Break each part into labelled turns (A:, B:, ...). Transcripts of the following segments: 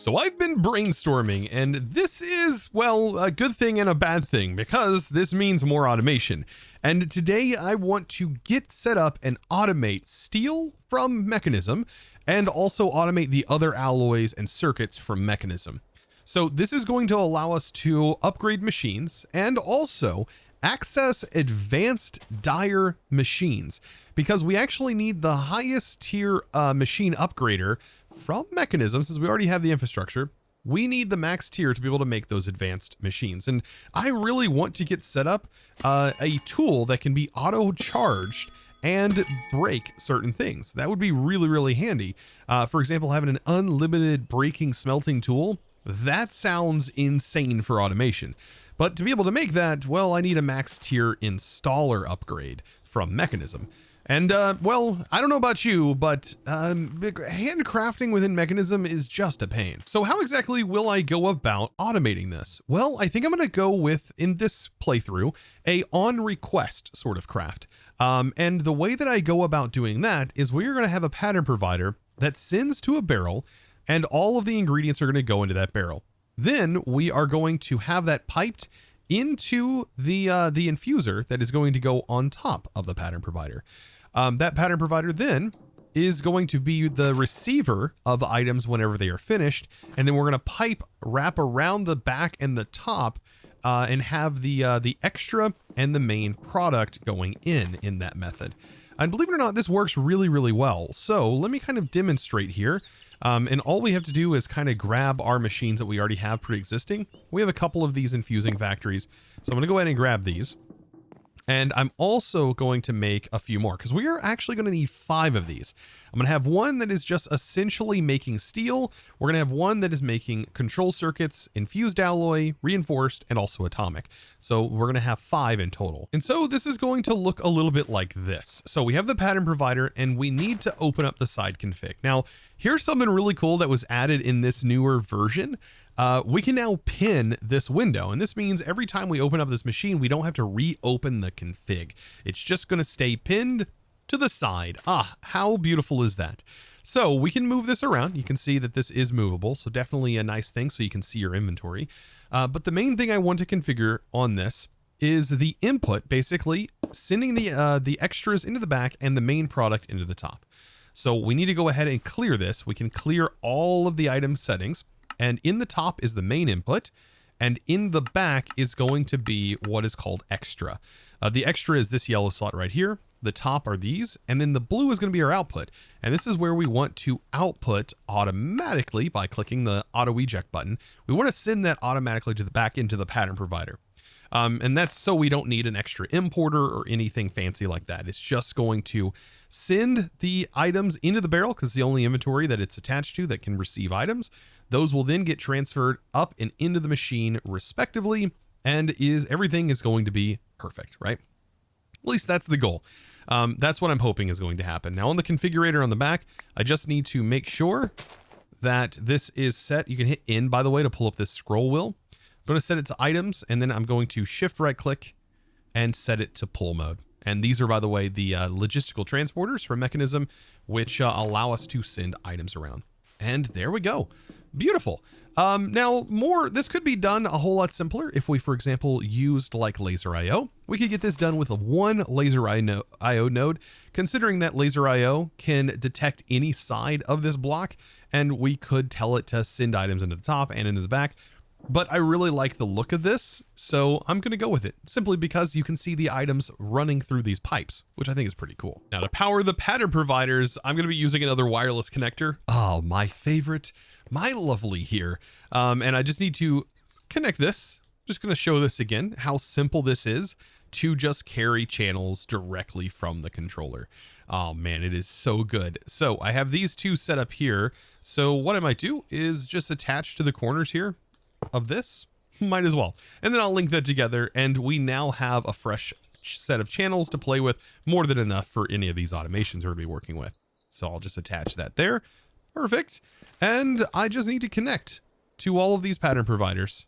A: So I've been brainstorming, and this is, well, a good thing and a bad thing because this means more automation. And today I want to get set up and automate steel from Mekanism and also automate the other alloys and circuits from Mekanism. So this is going to allow us to upgrade machines and also access advanced dyer machines because we actually need the highest tier machine upgrader from Mekanism. Since we already have the infrastructure, we need the max tier to be able to make those advanced machines. And I really want to get set up a tool that can be auto charged and break certain things. That would be really, really handy. For example, having an unlimited breaking smelting tool, that sounds insane for automation. But to be able to make that, well, I need a max tier installer upgrade from Mekanism. And, well, I don't know about you, but handcrafting within Mekanism is just a pain. So how exactly will I go about automating this? Well, I think I'm going to go with, in this playthrough, a on-request sort of craft. And the way that I go about doing that is we're going to have a pattern provider that sends to a barrel, and all of the ingredients are going to go into that barrel. Then we are going to have that piped into the infuser that is going to go on top of the pattern provider. That pattern provider then is going to be the receiver of items whenever they are finished, and then we're going to wrap around the back and the top and have the extra and the main product going in that method. And believe it or not, this works really, really well. So let me kind of demonstrate here. And all we have to do is kind of grab our machines that we already have pre-existing. We have a couple of these infusing factories. So I'm going to go ahead and grab these. And I'm also going to make a few more because we are actually going to need 5 of these. I'm going to have one that is just essentially making steel. We're going to have one that is making control circuits, infused alloy, reinforced, and also atomic. So we're going to have 5 in total. And so this is going to look a little bit like this. So we have the pattern provider and we need to open up the side config. Now, here's something really cool that was added in this newer version. We can now pin this window, and this means every time we open up this machine, we don't have to reopen the config. It's just going to stay pinned to the side. Ah, how beautiful is that? So we can move this around. You can see that this is movable, so definitely a nice thing so you can see your inventory. But the main thing I want to configure on this is the input, basically sending the extras into the back and the main product into the top. So we need to go ahead and clear this. We can clear all of the item settings. And in the top is the main input, and in the back is going to be what is called extra. The extra is this yellow slot right here. The top are these, and then the blue is going to be our output. And this is where we want to output automatically by clicking the auto eject button. We want to send that automatically to the back into the pattern provider. And that's so we don't need an extra importer or anything fancy like that. It's just going to send the items into the barrel because it's the only inventory that it's attached to that can receive items. Those will then get transferred up and into the machine respectively, and everything is going to be perfect, right? At least that's the goal. That's what I'm hoping is going to happen. Now on the configurator on the back, I just need to make sure that this is set. You can hit N, by the way, to pull up this scroll wheel. I'm going to set it to items, and then I'm going to shift right click and set it to pull mode. And these are, by the way, the logistical transporters from Mekanism, which allow us to send items around. And there we go. Beautiful. Now this could be done a whole lot simpler if we, for example, used like laser IO. We could get this done with one laser IO node, considering that laser IO can detect any side of this block, and we could tell it to send items into the top and into the back. But I really like the look of this, so I'm going to go with it, simply because you can see the items running through these pipes, which I think is pretty cool. Now to power the pattern providers, I'm going to be using another wireless connector. Oh, my favorite, my lovely here. And I just need to connect this. Just going to show this again, how simple this is to just carry channels directly from the controller. Oh man, it is so good. So I have these two set up here. So what I might do is just attach to the corners here of this, might as well, and then I'll link that together, and we now have a fresh set of channels to play with, more than enough for any of these automations we're going to be working with. So I'll just attach that there. Perfect. And I just need to connect to all of these pattern providers.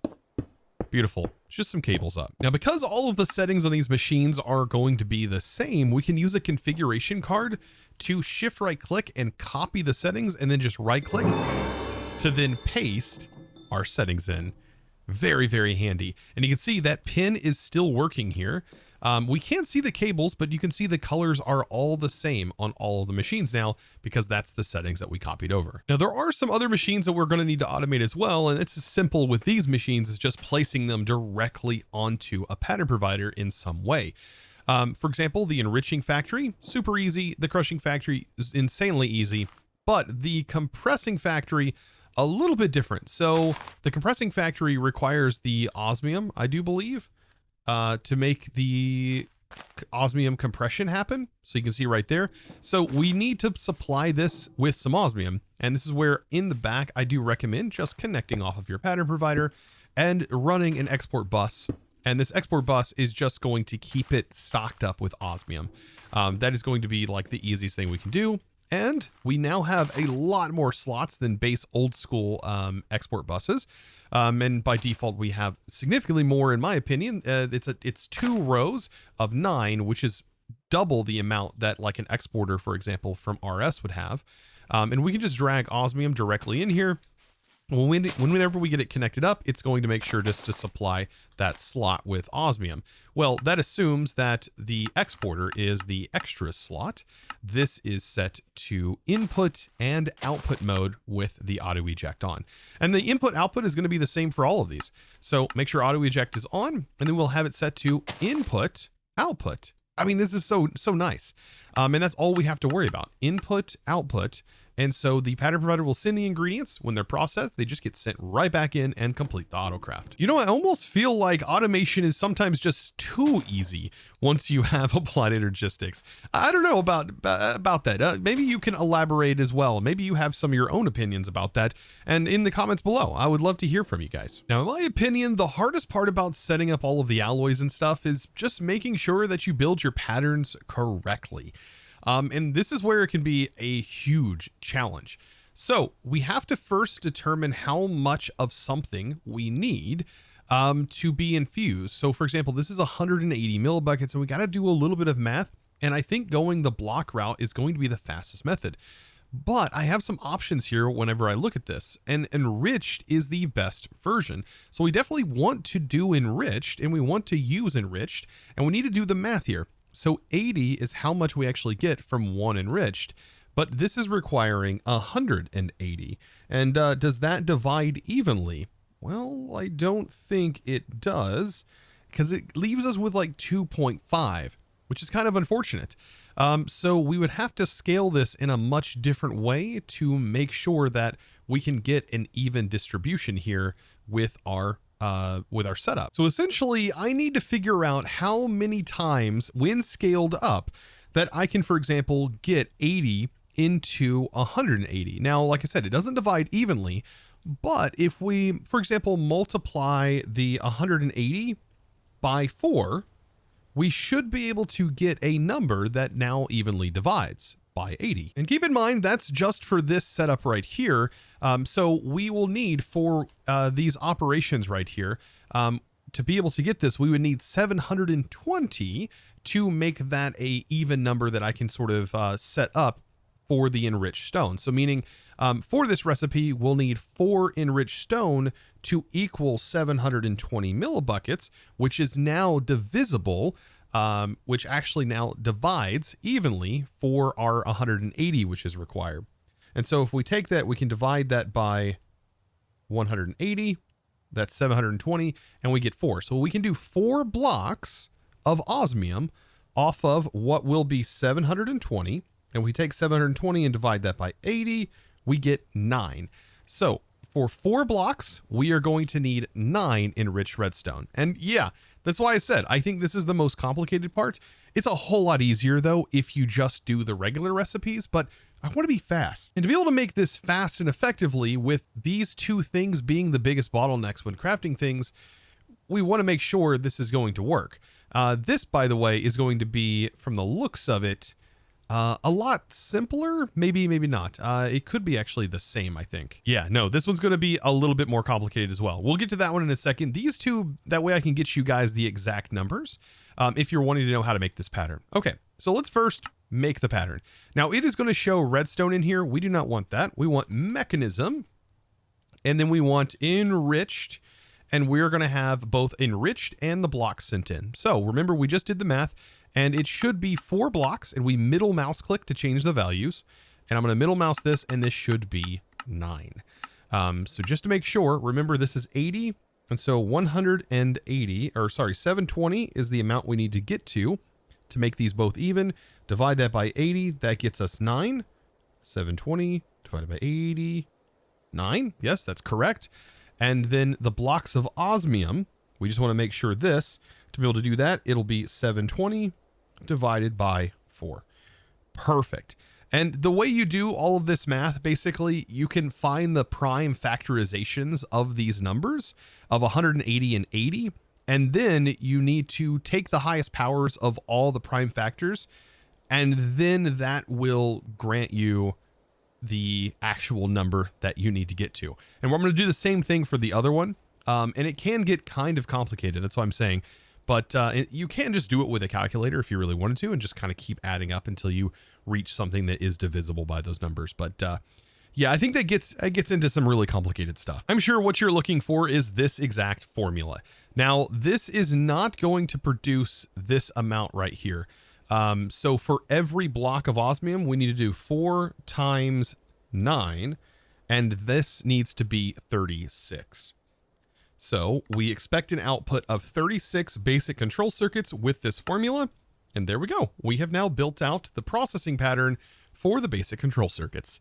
A: Beautiful. Just some cables up. Now, because all of the settings on these machines are going to be the same, we can use a configuration card to shift right click and copy the settings, and then just right click to then paste our settings in. Very, very handy. And you can see that pin is still working here. We can't see the cables, but you can see the colors are all the same on all of the machines now, because that's the settings that we copied over. Now, there are some other machines that we're going to need to automate as well. And it's as simple with these machines as just placing them directly onto a pattern provider in some way. For example, the enriching factory, super easy. The crushing factory is insanely easy, but the compressing factory, a little bit different. So the compressing factory requires the osmium, I do believe, to make the osmium compression happen. So you can see right there. So we need to supply this with some osmium. And this is where in the back, I do recommend just connecting off of your pattern provider and running an export bus. And this export bus is just going to keep it stocked up with osmium. That is going to be like the easiest thing we can do. And we now have a lot more slots than base old school export buses. And by default, we have significantly more, in my opinion. It's 2 rows of 9, which is double the amount that like an exporter, for example, from RS would have. And we can just drag osmium directly in here. Whenever we get it connected up, it's going to make sure just to supply that slot with osmium. Well, that assumes that the exporter is the extra slot. This is set to input and output mode with the auto eject on. And the input output is going to be the same for all of these. So make sure auto eject is on, and then we'll have it set to input output. I mean, this is so nice. And that's all we have to worry about. Input, output. And so the pattern provider will send the ingredients. When they're processed, they just get sent right back in and complete the autocraft. You know, I almost feel like automation is sometimes just too easy once you have applied logistics. I don't know about that. Maybe you can elaborate as well. Maybe you have some of your own opinions about that. And in the comments below, I would love to hear from you guys. Now, in my opinion, the hardest part about setting up all of the alloys and stuff is just making sure that you build your patterns correctly. And this is where it can be a huge challenge. So we have to first determine how much of something we need to be infused. So for example, this is 180 millibuckets, and we got to do a little bit of math. And I think going the block route is going to be the fastest method. But I have some options here whenever I look at this, and enriched is the best version. So we definitely want to do enriched, and we want to use enriched, and we need to do the math here. So 80 is how much we actually get from 1 enriched, but this is requiring 180. And does that divide evenly? Well, I don't think it does, because it leaves us with like 2.5, which is kind of unfortunate. So we would have to scale this in a much different way to make sure that we can get an even distribution here with our setup. So essentially, I need to figure out how many times when scaled up that I can, for example, get 80 into 180. Now, like I said, it doesn't divide evenly, but if we, for example, multiply the 180 by 4, we should be able to get a number that now evenly divides by 80. And keep in mind, that's just for this setup right here. So we will need for these operations right here, to be able to get this, we would need 720 to make that a even number that I can sort of set up for the enriched stone. So meaning for this recipe, we'll need 4 enriched stone to equal 720 millibuckets, which is now divisible, which actually now divides evenly for our 180, which is required. And so if we take that, we can divide that by 180, that's 720, and we get 4. So we can do 4 blocks of osmium off of what will be 720. And we take 720 and divide that by 80, we get 9. So for 4 blocks, we are going to need 9 enriched redstone. And yeah, that's why I said, I think this is the most complicated part. It's a whole lot easier though, if you just do the regular recipes, but I want to be fast. And to be able to make this fast and effectively with these 2 things being the biggest bottlenecks when crafting things, we want to make sure this is going to work. This, by the way, is going to be, from the looks of it, a lot simpler, maybe not. It could be actually the same, I think. Yeah, no, this one's going to be a little bit more complicated as well. We'll get to that one in a second. These 2, that way I can get you guys the exact numbers if you're wanting to know how to make this pattern. Okay, so let's first make the pattern. Now it is going to show redstone in here. We do not want that. We want mechanism. And then we want enriched, and we're going to have both enriched and the blocks sent in. So remember, we just did the math, and it should be 4 blocks, and we middle mouse click to change the values. And I'm going to middle mouse this, and this should be 9. So just to make sure, remember this is 80, and so 720 is the amount we need to get to make these both even. Divide that by 80, that gets us 9. 720 divided by 80, 9. Yes, that's correct. And then the blocks of osmium, we just want to make sure this, to be able to do that, it'll be 720 divided by 4. Perfect. And the way you do all of this math, basically, you can find the prime factorizations of these numbers of 180 and 80. And then you need to take the highest powers of all the prime factors, and then that will grant you the actual number that you need to get to. And we're going to do the same thing for the other one. And it can get kind of complicated. That's what I'm saying. But you can just do it with a calculator if you really wanted to, and just kind of keep adding up until you reach something that is divisible by those numbers. But yeah, I think that gets into some really complicated stuff. I'm sure what you're looking for is this exact formula. Now, this is not going to produce this amount right here. So for every block of osmium, we need to do 4 times 9, and this needs to be 36. So we expect an output of 36 basic control circuits with this formula. And there we go. We have now built out the processing pattern for the basic control circuits.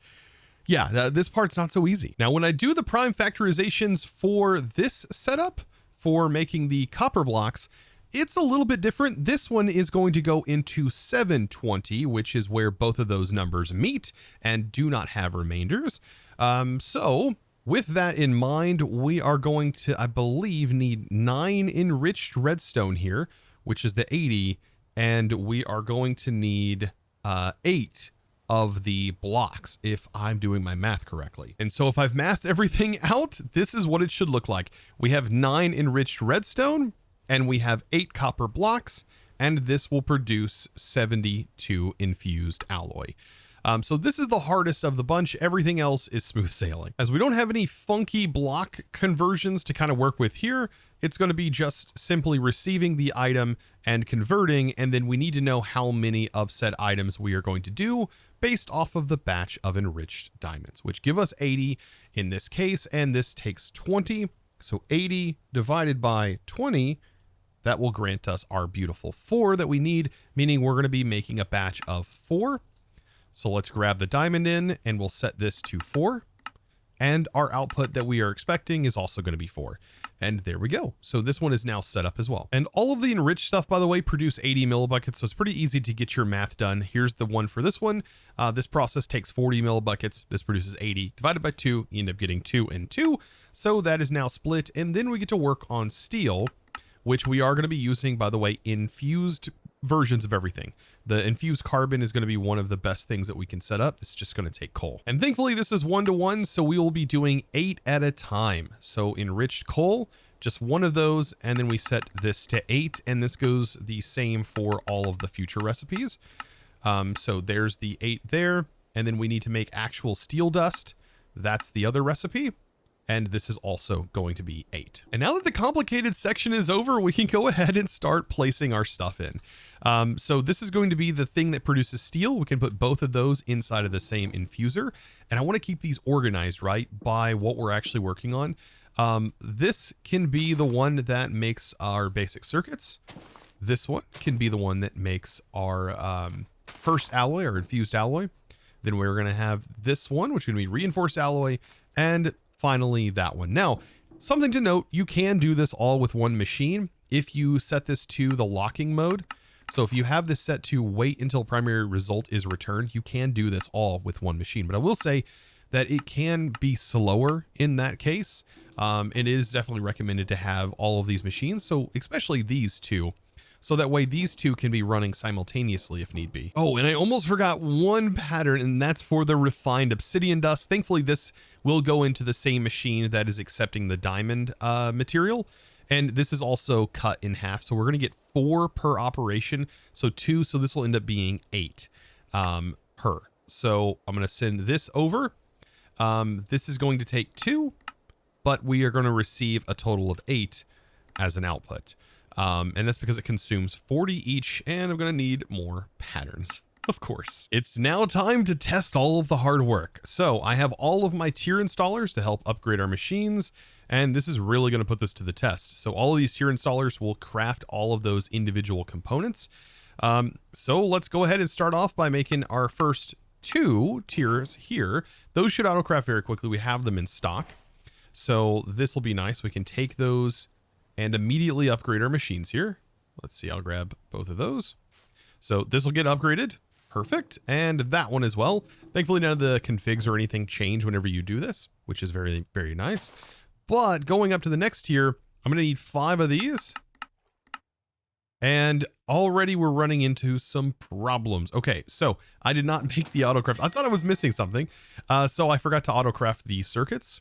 A: Yeah, this part's not so easy. Now, when I do the prime factorizations for this setup, for making the copper blocks, it's a little bit different. This one is going to go into 720, which is where both of those numbers meet and do not have remainders. So with that in mind, we are going to, I believe, need 9 enriched redstone here, which is the 80, and we are going to need 8 of the blocks, if I'm doing my math correctly. And so if I've mathed everything out, this is what it should look like. We have 9 enriched redstone, and we have 8 copper blocks, and this will produce 72 infused alloy. So this is the hardest of the bunch. Everything else is smooth sailing. As we don't have any funky block conversions to kind of work with here, it's going to be just simply receiving the item and converting, and then we need to know how many of said items we are going to do based off of the batch of enriched diamonds, which give us 80 in this case, and this takes 20. So 80 divided by 20, that will grant us our beautiful 4 that we need, meaning we're going to be making a batch of 4. So let's grab the diamond in, and we'll set this to 4. And our output that we are expecting is also going to be 4. And there we go. So this one is now set up as well. And all of the enriched stuff, by the way, produce 80 millibuckets. So it's pretty easy to get your math done. Here's the one for this one. This process takes 40 millibuckets. This produces 80. Divided by 2, you end up getting 2 and 2. So that is now split. And then we get to work on steel, which we are going to be using, by the way, infused versions of everything. The infused carbon is going to be one of the best things that we can set up. It's just going to take coal. And thankfully this is 1-to-1, so we will be doing 8 at a time. So enriched coal, just one of those, and then we set this to 8, and this goes the same for all of the future recipes. So there's the 8 there, and then we need to make actual steel dust. That's the other recipe. And this is also going to be 8. And now that the complicated section is over, we can go ahead and start placing our stuff in. So this is going to be the thing that produces steel. We can put both of those inside of the same infuser. And I want to keep these organized, right, by what we're actually working on. This can be the one that makes our basic circuits. This one can be the one that makes our first alloy or infused alloy. Then we're going to have this one, which is going to be reinforced alloy. And finally, that one. Now, something to note, you can do this all with one machine if you set this to the locking mode. So if you have this set to wait until primary result is returned, you can do this all with one machine. But I will say that it can be slower in that case. It is definitely recommended to have all of these machines, so especially these two. So that way these two can be running simultaneously if need be. Oh, and I almost forgot one pattern, and that's for the refined obsidian dust. Thankfully, this will go into the same machine that is accepting the diamond material. And this is also cut in half. So we're going to get 4 per operation. So 2. So this will end up being 8 per. So I'm going to send this over. This is going to take 2. but we are going to receive a total of 8 as an output. And that's because it consumes 40 each, and I'm going to need more patterns. Of course. It's now time to test all of the hard work. So I have all of my tier installers to help upgrade our machines, and this is really going to put this to the test. So all of these tier installers will craft all of those individual components. So let's go ahead and start off by making our first 2 tiers here. Those should auto-craft very quickly. We have them in stock. So this will be nice. We can take those and immediately upgrade our machines here. Let's see, I'll grab both of those. So this will get upgraded. Perfect. And that one as well. Thankfully, none of the configs or anything change whenever you do this, which is very, very nice. But going up to the next tier, I'm going to need 5 of these. And already we're running into some problems. Okay, so I did not make the autocraft. I thought I was missing something. So I forgot to autocraft the circuits.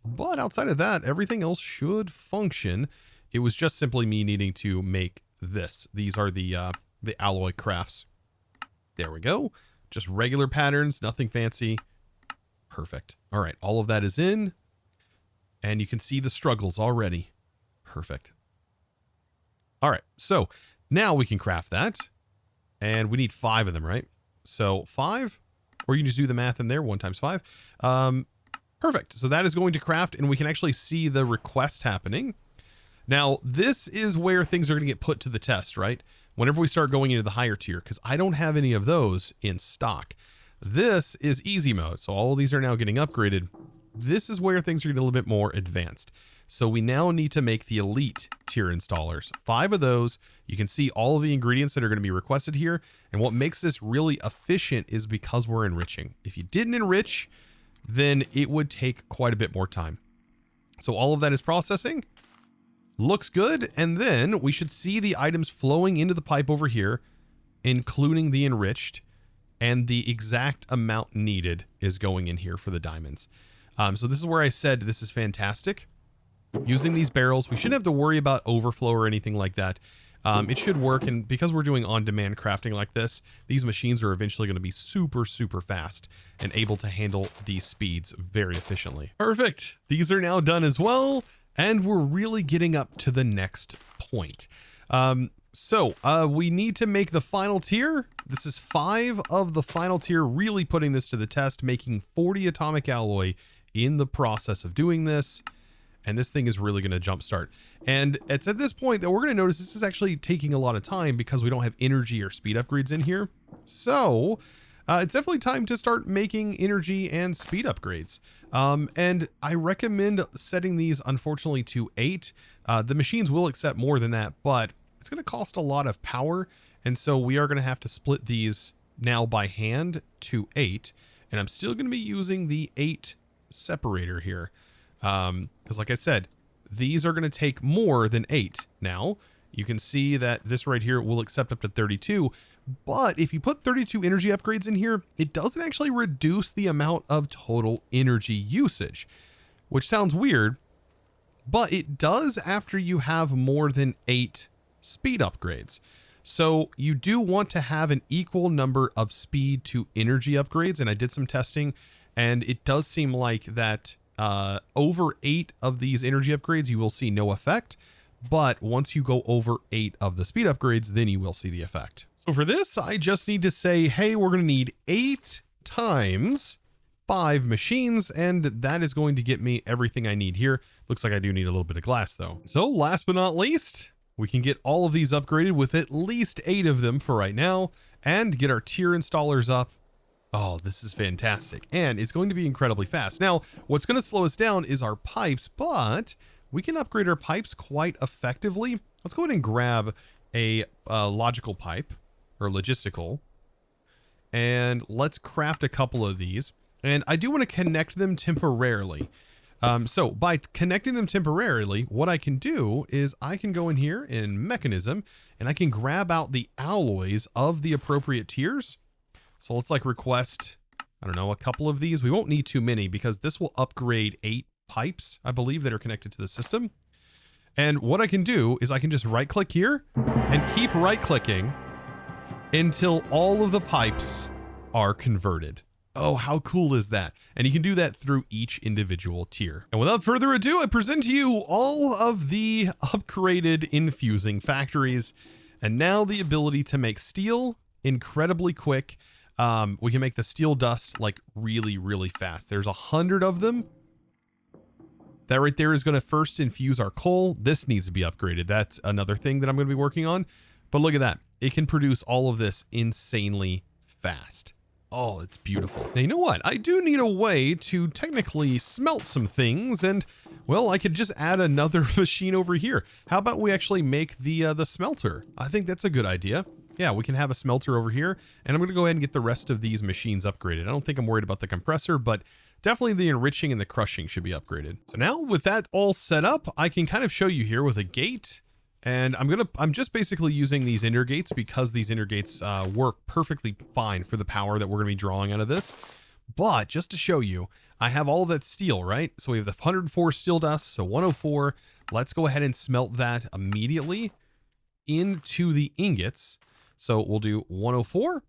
A: But outside of that, everything else should function. It was just simply me needing to make this. These are the alloy crafts. There we go. Just regular patterns, nothing fancy. Perfect. All right, all of that is in. And you can see the struggles already. Perfect. All right, so now we can craft that. And we need 5 of them, right? So 5, or you can just do the math in there, 1 times 5. Perfect. So that is going to craft, and we can actually see the request happening. Now, this is where things are going to get put to the test, right? Whenever we start going into the higher tier, because I don't have any of those in stock. This is easy mode, so all of these are now getting upgraded. This is where things are getting a little bit more advanced. So we now need to make the elite tier installers. 5 of those. You can see all of the ingredients that are going to be requested here. And what makes this really efficient is because we're enriching. If you didn't enrich, then it would take quite a bit more time. So all of that is processing. Looks good, and then we should see the items flowing into the pipe over here, including the enriched, and the exact amount needed is going in here for the diamonds. So this is where I said this is fantastic. Using these barrels, we shouldn't have to worry about overflow or anything like that. It should work, and because we're doing on-demand crafting like this, these machines are eventually going to be super, super fast and able to handle these speeds very efficiently. Perfect. These are now done as well. And we're really getting up to the next point. So we need to make the final tier. This is 5 of the final tier, really putting this to the test, making 40 atomic alloy in the process of doing this. And this thing is really going to jumpstart. And it's at this point that we're going to notice this is actually taking a lot of time because we don't have energy or speed upgrades in here. So it's definitely time to start making energy and speed upgrades. And I recommend setting these, unfortunately, to 8. The machines will accept more than that, but it's going to cost a lot of power. And so we are going to have to split these now by hand to 8. And I'm still going to be using the 8 separator here. Because like I said, these are going to take more than 8 now. You can see that this right here will accept up to 32. But if you put 32 energy upgrades in here, it doesn't actually reduce the amount of total energy usage, which sounds weird, but it does after you have more than 8 speed upgrades. So you do want to have an equal number of speed to energy upgrades, and I did some testing, and it does seem like that over 8 of these energy upgrades, you will see no effect, but once you go over 8 of the speed upgrades, then you will see the effect. So for this, I just need to say, hey, we're going to need 8 times 5 machines, and that is going to get me everything I need here. Looks like I do need a little bit of glass, though. So last but not least, we can get all of these upgraded with at least 8 of them for right now, and get our tier installers up. Oh, this is fantastic, and it's going to be incredibly fast. Now, what's going to slow us down is our pipes, but we can upgrade our pipes quite effectively. Let's go ahead and grab a logical pipe, or logistical, and let's craft a couple of these. And I do want to connect them temporarily. So by connecting them temporarily, what I can do is I can go in here in Mechanism, and I can grab out the alloys of the appropriate tiers. So let's like request, I don't know, a couple of these. We won't need too many because this will upgrade 8 pipes, I believe, that are connected to the system. And what I can do is I can just right click here and keep right clicking until all of the pipes are converted. Oh, how cool is that? And you can do that through each individual tier. And without further ado, I present to you all of the upgraded infusing factories, and now the ability to make steel incredibly quick. We can make the steel dust like really, really fast. There's 100 of them. That right there is going to first infuse our coal. This needs to be upgraded. That's another thing that I'm going to be working on. But look at that. It can produce all of this insanely fast. Oh, it's beautiful. Now, you know what? I do need a way to technically smelt some things, and, well, I could just add another machine over here. How about we actually make the smelter? I think that's a good idea. Yeah, we can have a smelter over here, and I'm going to go ahead and get the rest of these machines upgraded. I don't think I'm worried about the compressor, but definitely the enriching and the crushing should be upgraded. So now with that all set up, I can kind of show you here with a gate. And I'm just basically using these inner gates because these inner gates work perfectly fine for the power that we're going to be drawing out of this. But just to show you, I have all of that steel, right? So we have the 104 steel dust, so 104. Let's go ahead and smelt that immediately into the ingots. So we'll do 104.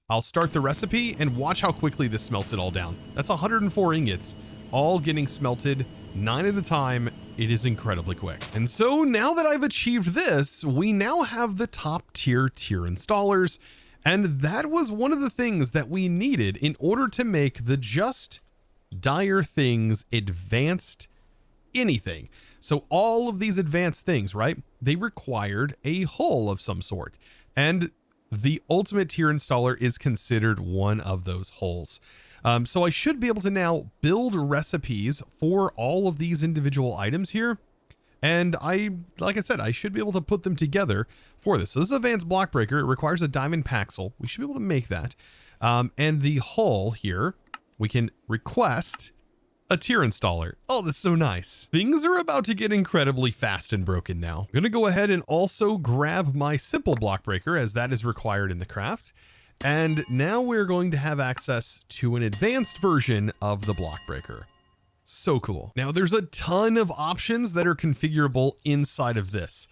A: I'll start the recipe and watch how quickly this smelts it all down. That's 104 ingots, all getting smelted 9 at a time. It is incredibly quick. And so now that I've achieved this, we now have the top tier installers. And that was one of the things that we needed in order to make the Just Dire Things advanced anything. So all of these advanced things, right? They required a hull of some sort. And the ultimate tier installer is considered one of those hulls. So I should be able to now build recipes for all of these individual items here. And like I said, I should be able to put them together for this. So this is advanced block breaker. It requires a diamond paxel. We should be able to make that. And the hull here, we can request a tier installer. Oh, that's so nice. Things are about to get incredibly fast and broken now. I'm going to go ahead and also grab my simple block breaker, as that is required in the craft. And now we're going to have access to an advanced version of the block breaker. So cool. Now there's a ton of options that are configurable inside of this.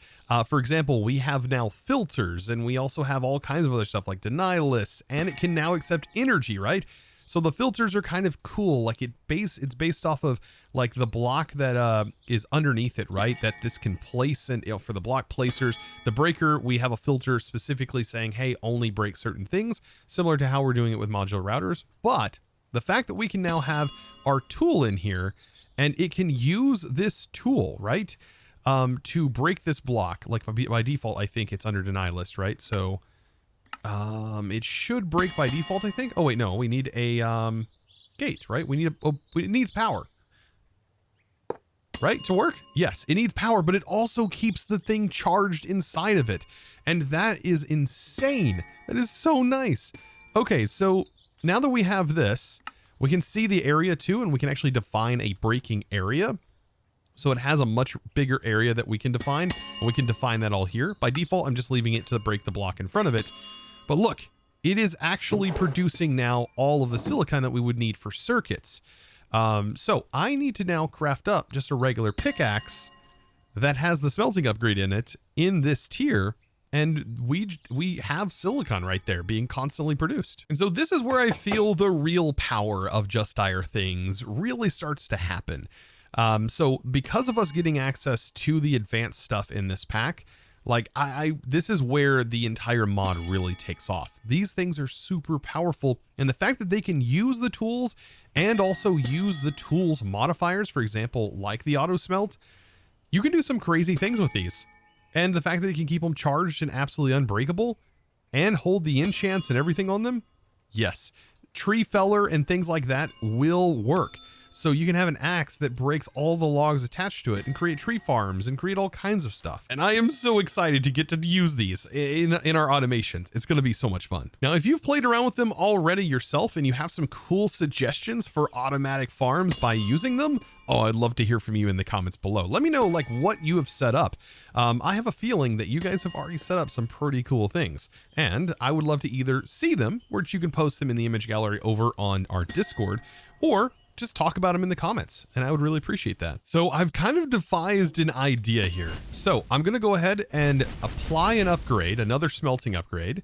A: For example, we have now filters, and we also have all kinds of other stuff like denial lists, and it can now accept energy, right? So the filters are kind of cool. Like it's based off of like the block that is underneath it, right? That this can place, and for the block placers, the breaker, we have a filter specifically saying, hey, only break certain things, similar to how we're doing it with modular routers. But the fact that we can now have our tool in here, and it can use this tool, right? To break this block, like by default, I think it's under deny list, right? So it should break by default, I think. Oh wait, no, we need a gate, right? It needs power, right, to work. Yes, it needs power, but it also keeps the thing charged inside of it, and that is insane. That is so nice. Okay, so now that we have this, we can see the area too, and we can actually define a breaking area. So it has a much bigger area that we can define, and we can define that all here. By default, I'm just leaving it to break the block in front of it. But look, it is actually producing now all of the silicon that we would need for circuits. So I need to now craft up just a regular pickaxe that has the smelting upgrade in it in this tier. And we have silicon right there being constantly produced. And so this is where I feel the real power of Just Dire Things really starts to happen. So because of us getting access to the advanced stuff in this pack, like this is where the entire mod really takes off. These things are super powerful, and the fact that they can use the tools and also use the tools modifiers, for example, like the auto smelt, you can do some crazy things with these. And the fact that you can keep them charged and absolutely unbreakable and hold the enchants and everything on them. Yes, tree feller and things like that will work. So you can have an axe that breaks all the logs attached to it and create tree farms and create all kinds of stuff. And I am so excited to get to use these in our automations. It's going to be so much fun. Now, if you've played around with them already yourself and you have some cool suggestions for automatic farms by using them, oh, I'd love to hear from you in the comments below. Let me know like what you have set up. I have a feeling that you guys have already set up some pretty cool things, and I would love to either see them, which you can post them in the image gallery over on our Discord, or just talk about them in the comments, and I would really appreciate that. So I've kind of devised an idea here. So I'm going to go ahead and apply an upgrade, another smelting upgrade.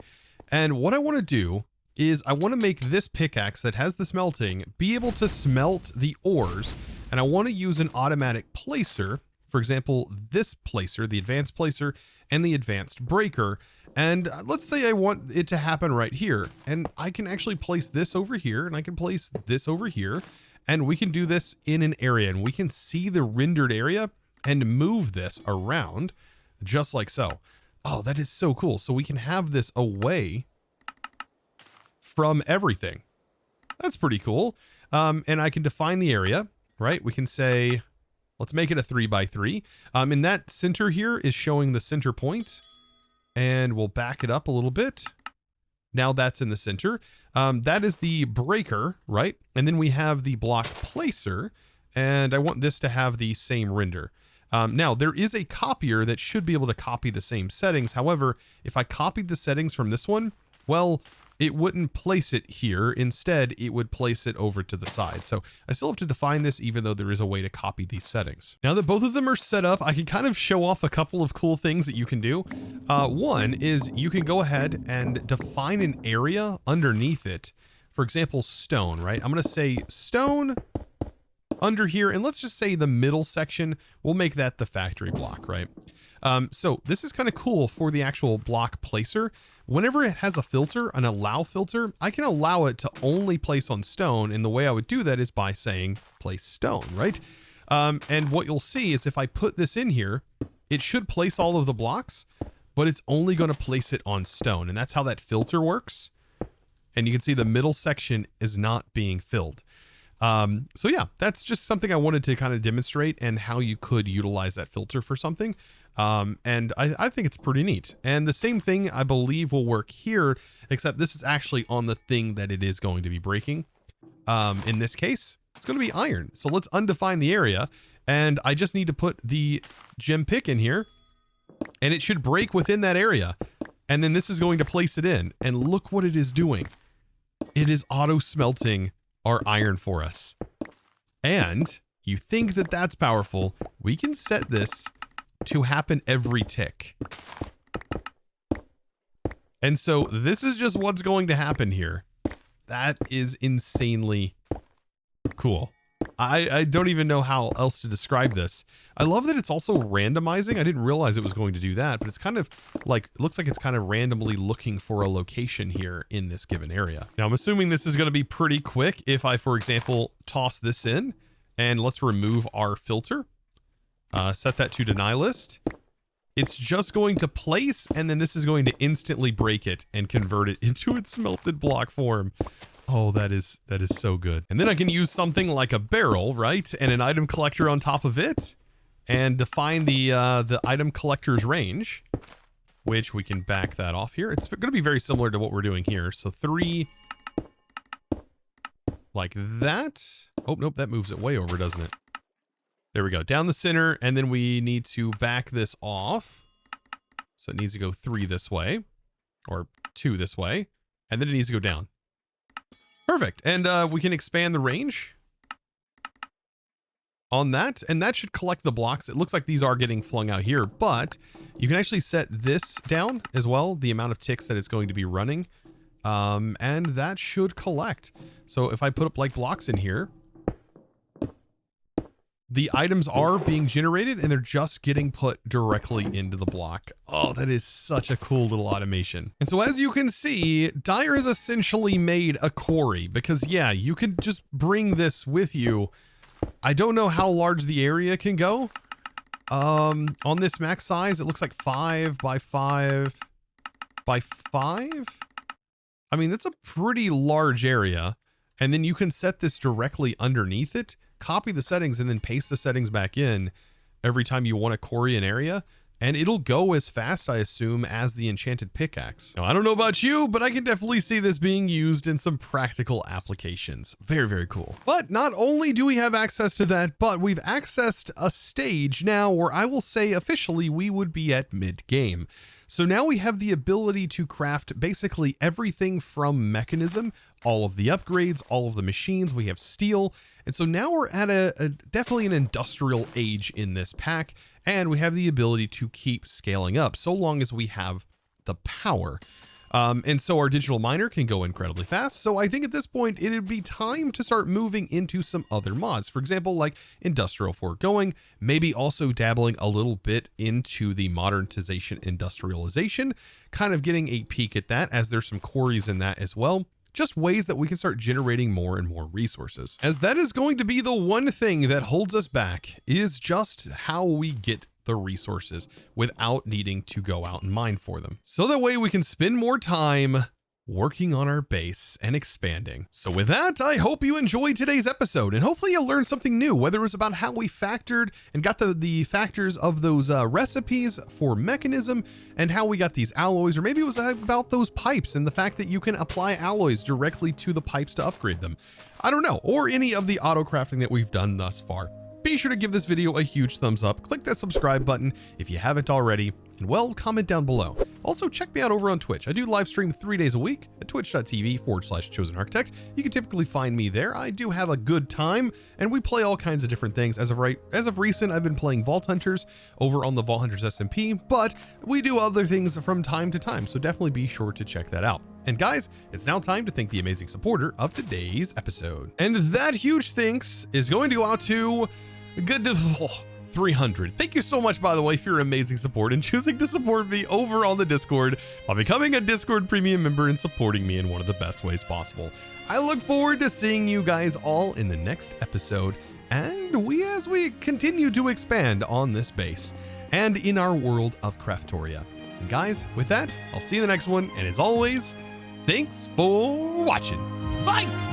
A: And what I want to do is I want to make this pickaxe that has the smelting be able to smelt the ores, and I want to use an automatic placer. For example, this placer, the advanced placer, and the advanced breaker. And let's say I want it to happen right here, and I can actually place this over here, and I can place this over here, and we can do this in an area, and we can see the rendered area and move this around just like so. Oh, that is so cool. So we can have this away from everything. That's pretty cool. And I can define the area, right? We can say, let's make it a 3x3. And that center here is showing the center point, and we'll back it up a little bit. Now that's in the center. That is the breaker, right? And then we have the block placer, and I want this to have the same render. Now there is a copier that should be able to copy the same settings. However, if I copied the settings from this one, well, it wouldn't place it here. Instead, it would place it over to the side. So I still have to define this, even though there is a way to copy these settings. Now that both of them are set up, I can kind of show off a couple of cool things that you can do. One is you can go ahead and define an area underneath it. For example, stone, right? I'm going to say stone under here, and let's just say the middle section, we'll make that the factory block, right? So this is kind of cool for the actual block placer. Whenever it has a filter, an allow filter, I can allow it to only place on stone, and the way I would do that is by saying place stone, right? And what you'll see is if I put this in here, it should place all of the blocks, but it's only going to place it on stone, and that's how that filter works. And you can see the middle section is not being filled. So yeah, that's just something I wanted to kind of demonstrate, and how you could utilize that filter for something. And I think it's pretty neat. And the same thing I believe will work here, except this is actually on the thing that it is going to be breaking. In this case, it's going to be iron. So let's undefine the area, and I just need to put the gem pick in here, and it should break within that area. And then this is going to place it in, and look what it is doing. It is auto smelting our iron for us. And you think that that's powerful? We can set this to happen every tick. And so this is just what's going to happen here. That is insanely cool. I don't even know how else to describe this. I love that it's also randomizing. I didn't realize it was going to do that, but it's kind of like, looks like it's kind of randomly looking for a location here in this given area. Now I'm assuming this is going to be pretty quick if I, for example, toss this in, and let's remove our filter. Set that to deny list. It's just going to place, and then this is going to instantly break it and convert it into its smelted block form. Oh, that is so good. And then I can use something like a barrel, right? And an item collector on top of it, and define the item collector's range, which we can back that off here. It's going to be very similar to what we're doing here. So 3 like that. Oh, nope, that moves it way over, doesn't it? There we go, down the center, and then we need to back this off. So it needs to go 3 this way, or 2 this way, and then it needs to go down. Perfect, and we can expand the range on that, and that should collect the blocks. It looks like these are getting flung out here, but you can actually set this down as well, the amount of ticks that it's going to be running, and that should collect. So if I put up like blocks in here, the items are being generated, and they're just getting put directly into the block. Oh, that is such a cool little automation. And so as you can see, Dyer has essentially made a quarry, because yeah, you can just bring this with you. I don't know how large the area can go. On this max size, it looks like 5 by 5 by 5. I mean, that's a pretty large area. And then you can set this directly underneath it, copy the settings, and then paste the settings back in every time you want to quarry an area, and it'll go as fast, I assume, as the enchanted pickaxe. Now, I don't know about you, but I can definitely see this being used in some practical applications. Very, very cool. But not only do we have access to that, but we've accessed a stage now where I will say officially we would be at mid-game. So now we have the ability to craft basically everything from Mekanism, all of the upgrades, all of the machines. We have steel. And so now we're at definitely an industrial age in this pack, and we have the ability to keep scaling up so long as we have the power. And so our digital miner can go incredibly fast. So I think at this point, it'd be time to start moving into some other mods. For example, like industrial foregoing, maybe also dabbling a little bit into the modernization industrialization, kind of getting a peek at that as there's some quarries in that as well. Just ways that we can start generating more and more resources, as that is going to be the one thing that holds us back, is just how we get the resources without needing to go out and mine for them. So that way we can spend more time working on our base and expanding. So with that, I hope you enjoyed today's episode, and hopefully you'll learn something new, whether it was about how we factored and got the factors of those recipes for Mekanism and how we got these alloys, or maybe it was about those pipes and the fact that you can apply alloys directly to the pipes to upgrade them. I don't know, or any of the auto crafting that we've done thus far. Be sure to give this video a huge thumbs up, click that subscribe button if you haven't already, and well, comment down below. Also, check me out over on Twitch. I do live stream 3 days a week at twitch.tv/ChosenArchitect. You can typically find me there. I do have a good time, and we play all kinds of different things. As of recent, I've been playing Vault Hunters over on the Vault Hunters SMP, but we do other things from time to time, so definitely be sure to check that out. And guys, it's now time to thank the amazing supporter of today's episode. And that huge thanks is going to go out to Good 300. Thank you so much, by the way, for your amazing support and choosing to support me over on the Discord by becoming a Discord premium member and supporting me in one of the best ways possible. I look forward to seeing you guys all in the next episode, and as we continue to expand on this base and in our world of Craftoria. And guys, with that, I'll see you in the next one, and as always, thanks for watching. Bye!